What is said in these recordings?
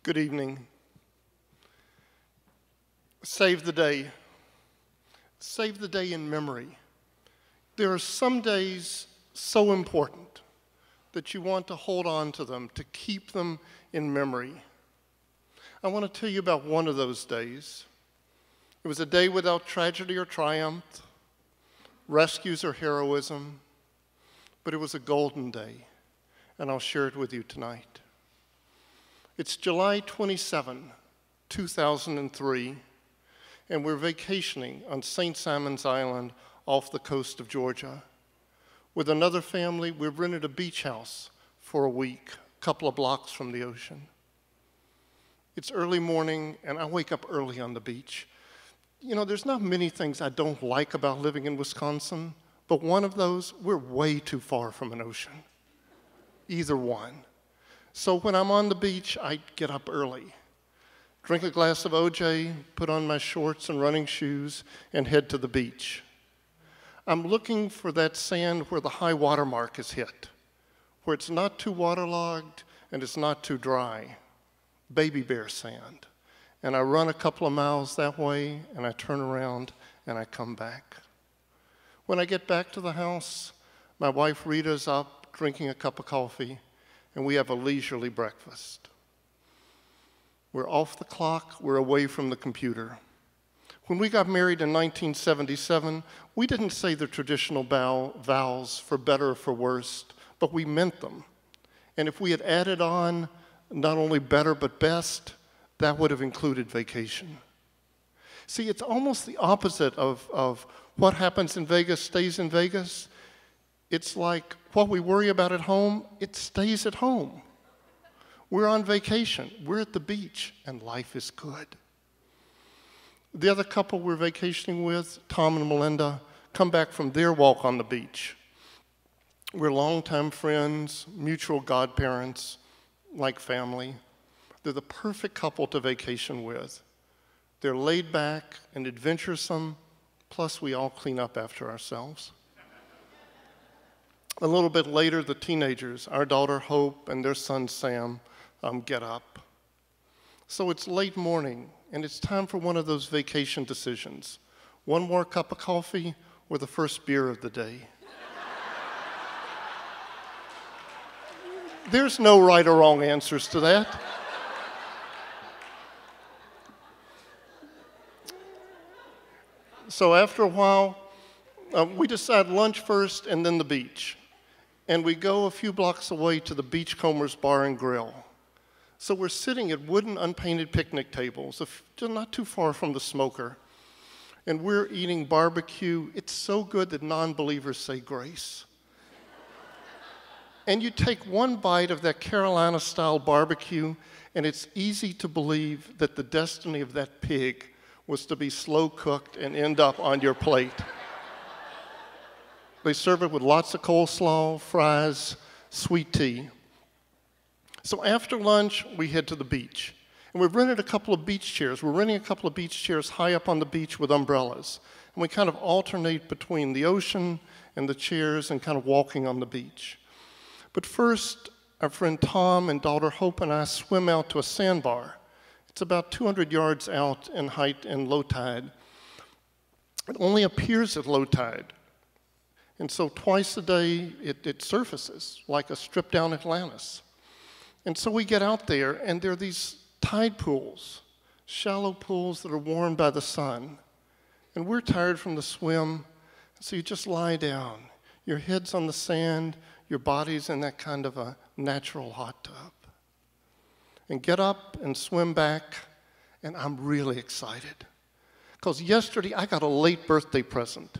Good evening. Save the day. Save the day in memory. There are some days so important that you want to hold on to them, to keep them in memory. I want to tell you about one of those days. It was a day without tragedy or triumph, rescues or heroism, but it was a golden day, and I'll share it with you tonight. It's July 27, 2003, and we're vacationing on St. Simon's Island off the coast of Georgia. With another family, we've rented a beach house for a week, a couple of blocks from the ocean. It's early morning, and I wake up early on the beach. You know, there's not many things I don't like about living in Wisconsin, but one of those, we're way too far from an ocean. Either one. So when I'm on the beach, I get up early, drink a glass of OJ, put on my shorts and running shoes, and head to the beach. I'm looking for that sand where the high water mark is hit, where it's not too waterlogged and it's not too dry, baby bear sand. And I run a couple of miles that way, and I turn around and I come back. When I get back to the house, my wife Rita's up drinking a cup of coffee, and we have a leisurely breakfast. We're off the clock, we're away from the computer. When we got married in 1977, we didn't say the traditional vows for better or for worse, but we meant them. And if we had added on not only better but best, that would have included vacation. See, it's almost the opposite of what happens in Vegas stays in Vegas. It's like what we worry about at home, it stays at home. We're on vacation, we're at the beach, and life is good. The other couple we're vacationing with, Tom and Melinda, come back from their walk on the beach. We're longtime friends, mutual godparents, like family. They're the perfect couple to vacation with. They're laid back and adventuresome, plus we all clean up after ourselves. A little bit later, the teenagers, our daughter Hope and their son Sam, get up. So it's late morning, and it's time for one of those vacation decisions. One more cup of coffee or the first beer of the day. There's no right or wrong answers to that. So after a while, we decide lunch first and then the beach. And we go a few blocks away to the Beachcombers Bar and Grill. So we're sitting at wooden unpainted picnic tables, not too far from the smoker. And we're eating barbecue. It's so good that non-believers say grace. And you take one bite of that Carolina-style barbecue, and it's easy to believe that the destiny of that pig was to be slow cooked and end up on your plate. They serve it with lots of coleslaw, fries, sweet tea. So after lunch, we head to the beach. And we've rented a couple of beach chairs. We're renting a couple of beach chairs high up on the beach with umbrellas. And we kind of alternate between the ocean and the chairs and kind of walking on the beach. But first, our friend Tom and daughter Hope and I swim out to a sandbar. It's about 200 yards out in height and low tide. It only appears at low tide. And so twice a day, it surfaces like a stripped-down Atlantis. And so we get out there, and there are these tide pools, shallow pools that are warmed by the sun. And we're tired from the swim, so you just lie down. Your head's on the sand, your body's in that kind of a natural hot tub. And get up and swim back, and I'm really excited. Because yesterday, I got a late birthday present.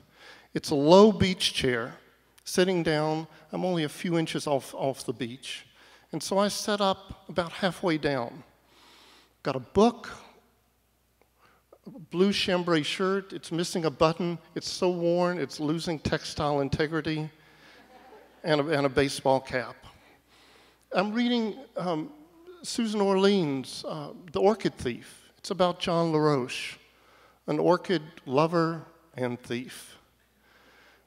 It's a low beach chair, sitting down. I'm only a few inches off the beach. And so I set up about halfway down. Got a book, a blue chambray shirt. It's missing a button. It's so worn, it's losing textile integrity, and a baseball cap. I'm reading Susan Orlean's The Orchid Thief. It's about John LaRoche, an orchid lover and thief.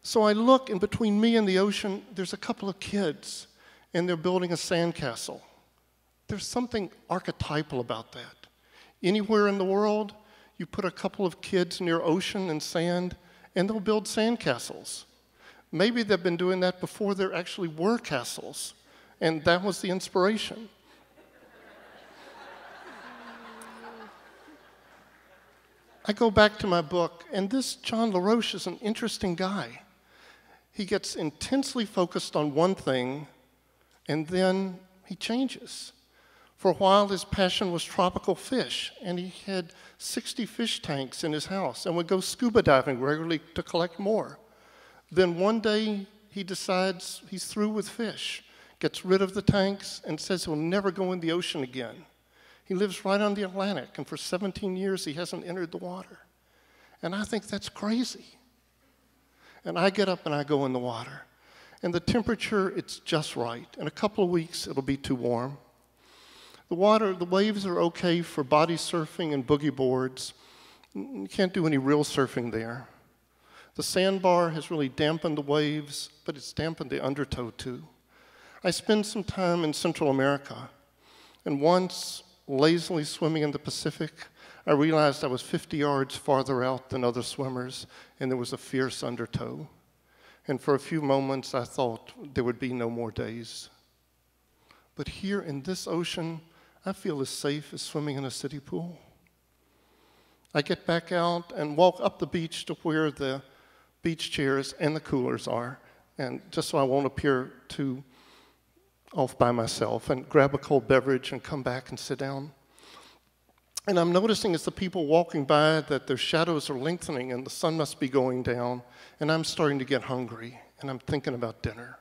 So I look, and between me and the ocean, there's a couple of kids, and they're building a sandcastle. There's something archetypal about that. Anywhere in the world, you put a couple of kids near ocean and sand, and they'll build sandcastles. Maybe they've been doing that before there actually were castles, and that was the inspiration. I go back to my book, and this John LaRoche is an interesting guy. He gets intensely focused on one thing, and then he changes. For a while, his passion was tropical fish, and he had 60 fish tanks in his house and would go scuba diving regularly to collect more. Then one day, he decides he's through with fish, gets rid of the tanks, and says he'll never go in the ocean again. He lives right on the Atlantic, and for 17 years, he hasn't entered the water. And I think that's crazy. And I get up and I go in the water. And the temperature, it's just right. In a couple of weeks, it'll be too warm. The waves are okay for body surfing and boogie boards. You can't do any real surfing there. The sandbar has really dampened the waves, but it's dampened the undertow too. I spend some time in Central America, and once, lazily swimming in the Pacific, I realized I was 50 yards farther out than other swimmers, and there was a fierce undertow. And for a few moments, I thought there would be no more days. But here in this ocean, I feel as safe as swimming in a city pool. I get back out and walk up the beach to where the beach chairs and the coolers are, and just so I won't appear too off by myself, and grab a cold beverage and come back and sit down. And I'm noticing as the people walking by that their shadows are lengthening and the sun must be going down, and I'm starting to get hungry, and I'm thinking about dinner.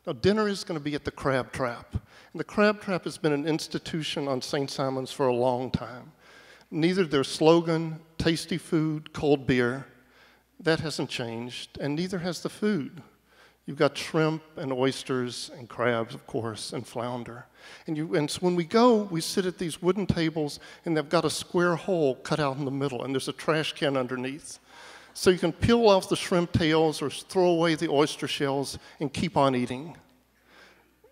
Now, dinner is going to be at the Crab Trap. And the Crab Trap has been an institution on St. Simon's for a long time. Neither their slogan, tasty food, cold beer, that hasn't changed, and neither has the food. You've got shrimp and oysters and crabs, of course, and flounder. And so when we go, we sit at these wooden tables, and they've got a square hole cut out in the middle, and there's a trash can underneath. So you can peel off the shrimp tails or throw away the oyster shells and keep on eating.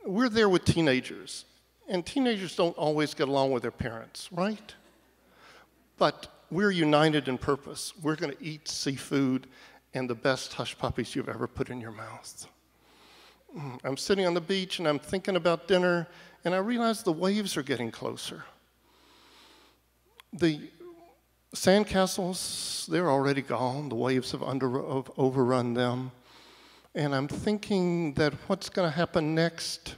We're there with teenagers, and teenagers don't always get along with their parents, right? But we're united in purpose. We're going to eat seafood and the best hush puppies you've ever put in your mouth. I'm sitting on the beach, and I'm thinking about dinner, and I realize the waves are getting closer. The sandcastles, they're already gone. The waves have overrun them. And I'm thinking that what's going to happen next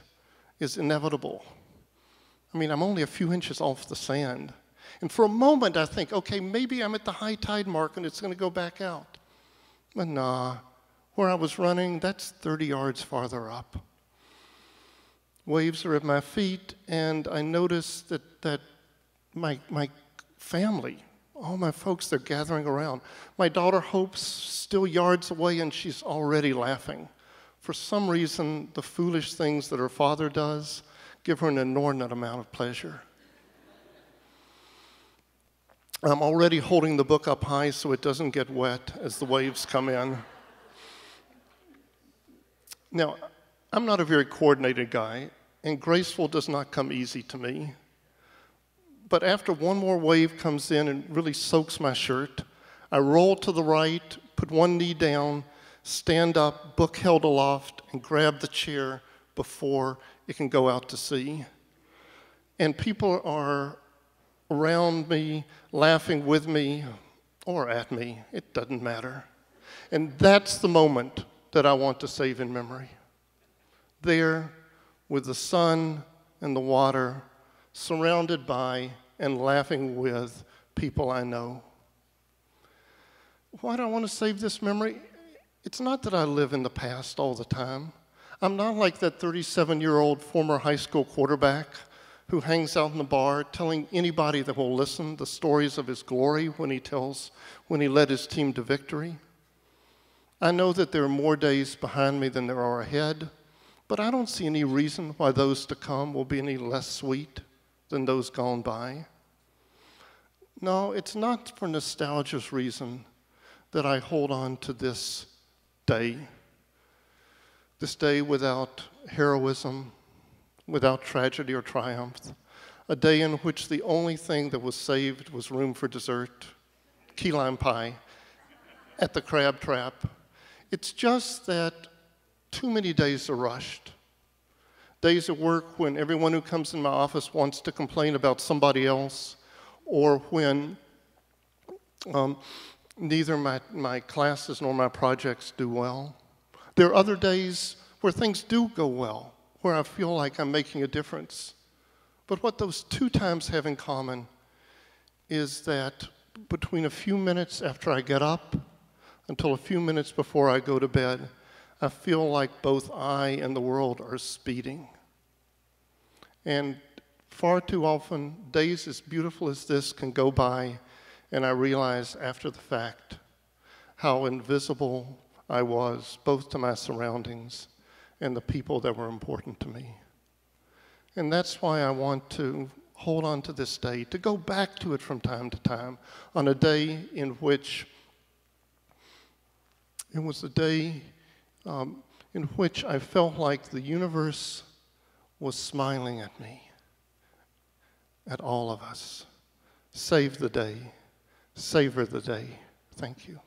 is inevitable. I mean, I'm only a few inches off the sand. And for a moment, I think, okay, maybe I'm at the high tide mark and it's going to go back out. But nah, where I was running, that's 30 yards farther up. Waves are at my feet, and I notice that my family, all my folks, they're gathering around. My daughter Hope's still yards away, and she's already laughing. For some reason, the foolish things that her father does give her an inordinate amount of pleasure. I'm already holding the book up high so it doesn't get wet as the waves come in. Now, I'm not a very coordinated guy, and graceful does not come easy to me. But after one more wave comes in and really soaks my shirt, I roll to the right, put one knee down, stand up, book held aloft, and grab the chair before it can go out to sea. And people are around me, laughing with me or at me. It doesn't matter. And that's the moment that I want to save in memory. There, with the sun and the water, surrounded by and laughing with people I know. Why do I want to save this memory? It's not that I live in the past all the time. I'm not like that 37-year-old former high school quarterback who hangs out in the bar telling anybody that will listen the stories of his glory when he led his team to victory. I know that there are more days behind me than there are ahead, but I don't see any reason why those to come will be any less sweet than those gone by. No, it's not for nostalgia's reason that I hold on to this day without heroism, without tragedy or triumph, a day in which the only thing that was saved was room for dessert, key lime pie, at the Crab Trap. It's just that too many days are rushed. Days at work when everyone who comes in my office wants to complain about somebody else, or when neither my classes nor my projects do well. There are other days where things do go well, where I feel like I'm making a difference. But what those two times have in common is that between a few minutes after I get up until a few minutes before I go to bed, I feel like both I and the world are speeding. And far too often, days as beautiful as this can go by, and I realize after the fact how invisible I was, both to my surroundings and the people that were important to me. And that's why I want to hold on to this day, to go back to it from time to time, on a day in which it was a day in which I felt like the universe was smiling at me, at all of us. Save the day, savor the day. Thank you.